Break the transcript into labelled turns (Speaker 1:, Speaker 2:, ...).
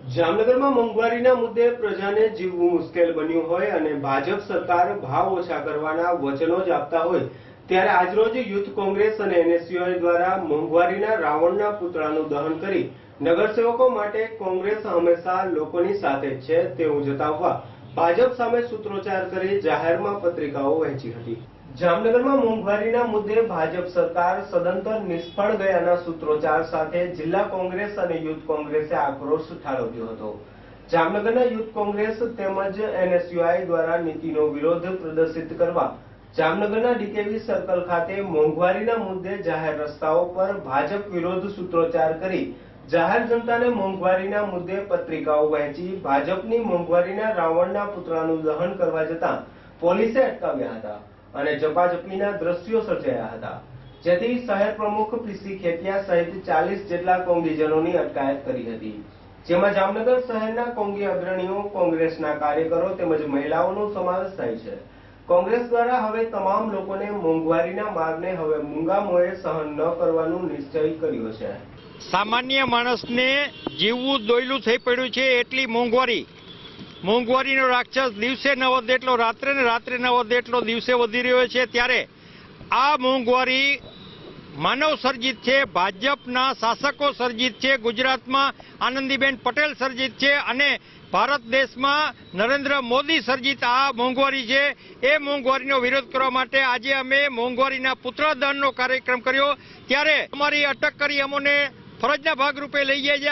Speaker 1: જામનગરમાં મોંઘવારીના મુદ્દે પ્રજાને જીવવું મુશ્કેલ બન્યું હોય અને ભાજપ સરકાર ભાવ ઓછા કરવાના વચનો જ આપતા હોય ત્યારે આજરોજ યુથ કોંગ્રેસ અને એનએસયુઆઈ દ્વારા મોંઘવારીના રાવણના પુતળાનું દહન કરી નગરસેવકો માટે કોંગ્રેસ હંમેશા લોકોની સાથે જ છે તેવું જતાવવા ભાજપ સામે સૂત્રોચ્ચાર કરી જાહેરમાં પત્રિકાઓ વહેંચી હતી। જામનગરમાં મોંઘવારીના મુદ્દે ભાજપ સરકાર સદંતર નિષ્ફળ ગયાના સૂત્રોચ્ચાર સાથે જિલ્લા કોંગ્રેસ અને યુથ કોંગ્રેસે આક્રોશ ઠાલવ્યો હતો। જામનગરના યુથ કોંગ્રેસ તેમજ એનએસયુઆઈ દ્વારા નીતિનો વિરોધ પ્રદર્શિત કરવા જામનગરના ડીકેવી સર્કલ ખાતે મોંઘવારીના મુદ્દે જાહેર રસ્તાઓ પર ભાજપ વિરોધ સૂત્રોચ્ચાર કરી જાહેર જનતાને મોંઘવારીના મુદ્દે પત્રિકાઓ વહેંચી ભાજપની મોંઘવારીના રાવણના પુતળાનું દહન કરવા જતા પોલીસે અટકાવ્યા હતા અને ઝપાઝપીના દ્રશ્યો સર્જાયા હતા, જેથી શહેર પ્રમુખ પીસી ખેતિયા સહિત 40 જેટલા કોંગીજનોની અટકાયત કરી હતી, જેમાં જામનગર શહેરના કોંગી અગ્રણીઓ, કોંગ્રેસના કાર્યકરો તેમજ મહિલાઓનો સમાવેશ થાય છે। કોંગ્રેસ દ્વારા હવે તમામ લોકોને મોંઘવારીના મારને હવે મૂંગા મોએ સહન ન કરવાનો નિશ્ચય કર્યો છે।
Speaker 2: સામાન્ય માણસને જીવવું દોયલું થઈ પડ્યું છે એટલી મોંઘવારીનો રાક્ષસ દિવસે ન વધે એટલો રાત્રે ને રાત્રે ન વધે એટલો દિવસે વધી રહ્યો છે। ત્યારે આ મોંઘવારી માનવ સર્જિત છે, ભાજપના શાસકો સર્જિત છે, ગુજરાતમાં આનંદીબેન પટેલ સર્જિત છે અને ભારત દેશમાં નરેન્દ્ર મોદી સર્જિત આ મોંઘવારી છે। એ મોંઘવારીનો વિરોધ કરવા માટે આજે અમે મોંઘવારીના પુતળા દહનનો કાર્યક્રમ કર્યો, ત્યારે અમારી અટક કરી અમોને ફરજના ભાગરૂપે લઈ ગયા છે।